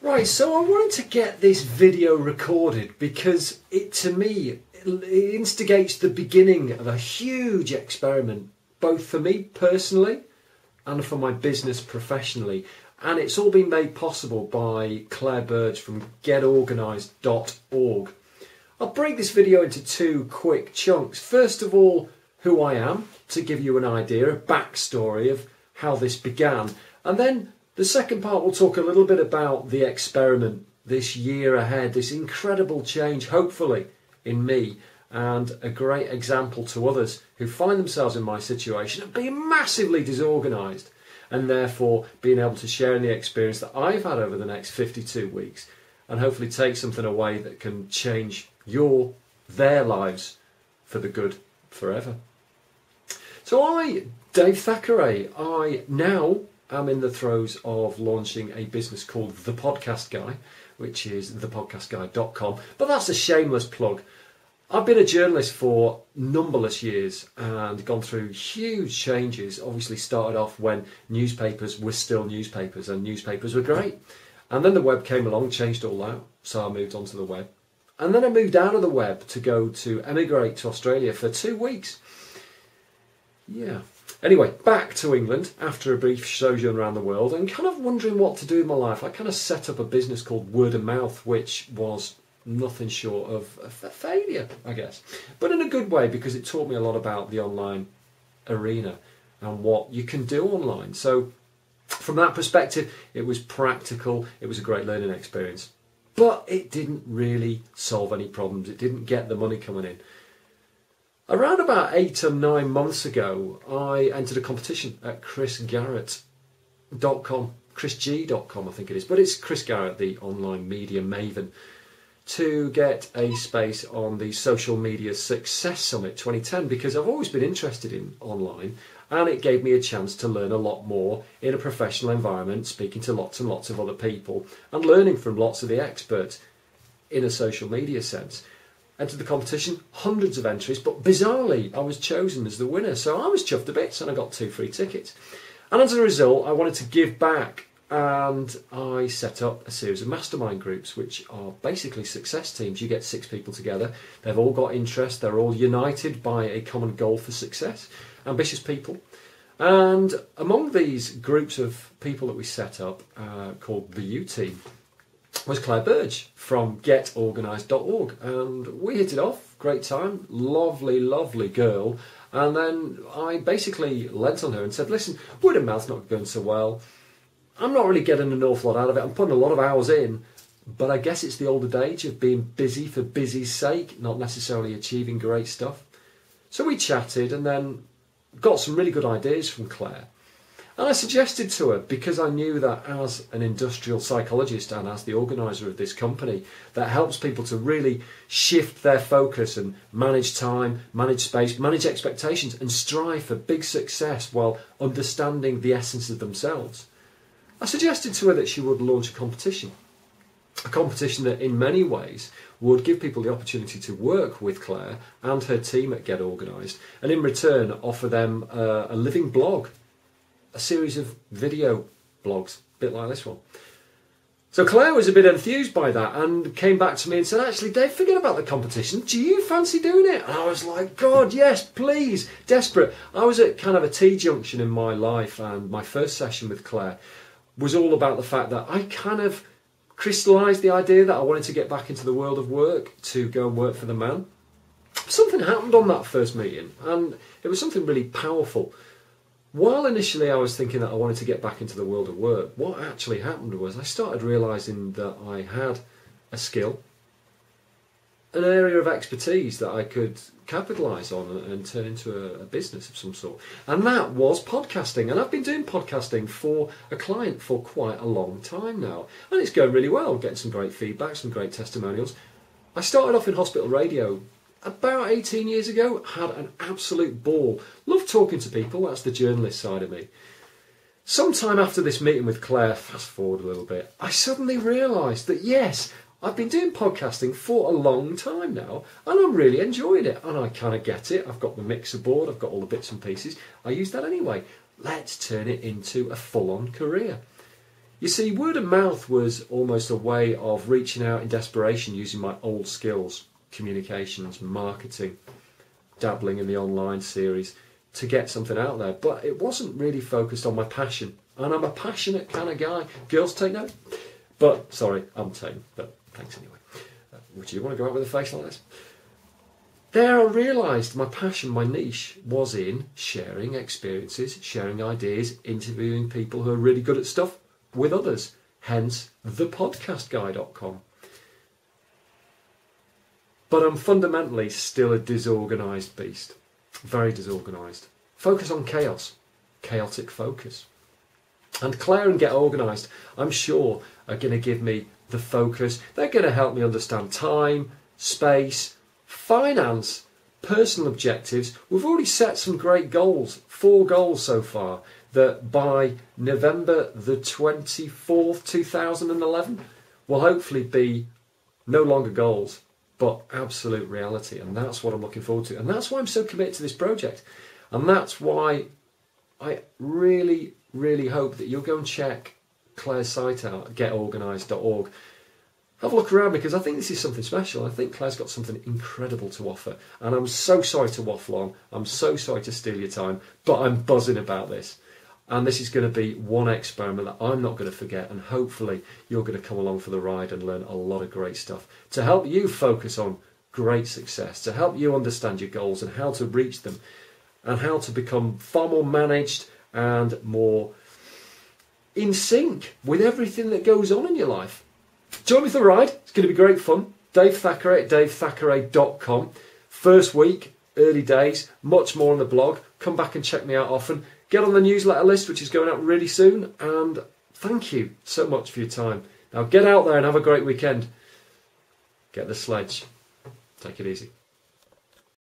Right, so I wanted to get this video recorded because it, to me, it instigates the beginning of a huge experiment, both for me personally and for my business professionally. And it's all been made possible by Claire Burge from getorganised.org. I'll break this video into two quick chunks. First of all, who I am, to give you an idea, a backstory of how this began. And then the second part, we'll talk a little bit about the experiment, this year ahead, this incredible change, hopefully, in me, and a great example to others who find themselves in my situation of being massively disorganised, and therefore being able to share in the experience that I've had over the next 52 weeks, and hopefully take something away that can change their lives for the good forever. So Dave Thackeray, I now am in the throes of launching a business called The Podcast Guy, which is thepodcastguy.com, but that's a shameless plug. I've been a journalist for numberless years and gone through huge changes. Obviously started off when newspapers were still newspapers and newspapers were great. And then the web came along, changed all that, so I moved on to the web. And then I moved out of the web to emigrate to Australia for 2 weeks. Yeah. Anyway, back to England after a brief sojourn around the world and kind of wondering what to do in my life. I kind of set up a business called Word of Mouth, which was nothing short of a failure, I guess. But in a good way, because it taught me a lot about the online arena and what you can do online. So from that perspective, it was practical. It was a great learning experience. But it didn't really solve any problems. It didn't get the money coming in. Around about 8 or 9 months ago, I entered a competition at chrisgarrett.com, chrisg.com I think it is, but it's Chris Garrett, the online media maven, to get a space on the Social Media Success Summit 2010, because I've always been interested in online, and it gave me a chance to learn a lot more in a professional environment, speaking to lots and lots of other people, and learning from lots of the experts in a social media sense. Entered the competition, hundreds of entries, but bizarrely I was chosen as the winner, so I was chuffed to bits and I got 2 free tickets. And as a result, I wanted to give back, and I set up a series of mastermind groups, which are basically success teams. You get 6 people together, they've all got interest, they're all united by a common goal for success, ambitious people. And among these groups of people that we set up, called the U Team, was Claire Burge from getorganised.org, and we hit it off, great time, lovely girl. And then I basically lent on her and said, listen, word of mouth's not going so well, I'm not really getting an awful lot out of it, I'm putting a lot of hours in, but I guess it's the old adage of being busy for busy's sake, not necessarily achieving great stuff. So we chatted and then got some really good ideas from Claire. And I suggested to her, because I knew that as an industrial psychologist and as the organiser of this company, that helps people to really shift their focus and manage time, manage space, manage expectations, and strive for big success while understanding the essence of themselves. I suggested to her that she would launch a competition that in many ways would give people the opportunity to work with Claire and her team at Get Organised, and in return offer them a living blog, a series of video blogs, a bit like this one. So Claire was a bit enthused by that and came back to me and said, actually, Dave, forget about the competition. Do you fancy doing it? And I was like, God, yes, please, desperate. I was at kind of a T-junction in my life, and my first session with Claire was all about the fact that I kind of crystallised the idea that I wanted to get back into the world of work, to go and work for the man. Something happened on that first meeting, and it was something really powerful. While initially I was thinking that I wanted to get back into the world of work, what actually happened was I started realising that I had a skill, an area of expertise that I could capitalise on and turn into a business of some sort. And that was podcasting. And I've been doing podcasting for a client for quite a long time now. And it's going really well, getting some great feedback, some great testimonials. I started off in hospital radio about 18 years ago, had an absolute ball. Love talking to people, that's the journalist side of me. Sometime after this meeting with Claire, fast forward a little bit, I suddenly realised that yes, I've been doing podcasting for a long time now, and I'm really enjoying it, and I kind of get it. I've got the mixer board, I've got all the bits and pieces, I use that anyway. Let's turn it into a full-on career. You see, word of mouth was almost a way of reaching out in desperation using my old skills, communications, marketing, dabbling in the online series to get something out there. But it wasn't really focused on my passion. And I'm a passionate kind of guy. Girls take note. But, sorry, I'm taking, but thanks anyway. Would you want to go out with a face like this? There I realised my passion, my niche, was in sharing experiences, sharing ideas, interviewing people who are really good at stuff with others. Hence, thepodcastguy.com. But I'm fundamentally still a disorganised beast. Very disorganised. Focus on chaos. Chaotic focus. And Claire and Get Organised, I'm sure, are going to give me the focus. They're going to help me understand time, space, finance, personal objectives. We've already set some great goals, 4 goals so far, that by November the 24th, 2011, will hopefully be no longer goals, but absolute reality. And that's what I'm looking forward to. And that's why I'm so committed to this project. And that's why I really, really hope that you'll go and check Claire's site out, getorganised.org. Have a look around, because I think this is something special. I think Claire's got something incredible to offer. And I'm so sorry to waffle on. I'm so sorry to steal your time, but I'm buzzing about this. And this is going to be one experiment that I'm not going to forget. And hopefully you're going to come along for the ride and learn a lot of great stuff to help you focus on great success, to help you understand your goals and how to reach them, and how to become far more managed and more in sync with everything that goes on in your life. Join me for the ride. It's going to be great fun. Dave Thackeray at davethackray.com. First week, early days, much more on the blog. Come back and check me out often. Get on the newsletter list, which is going out really soon. And thank you so much for your time. Now get out there and have a great weekend. Get the sledge. Take it easy.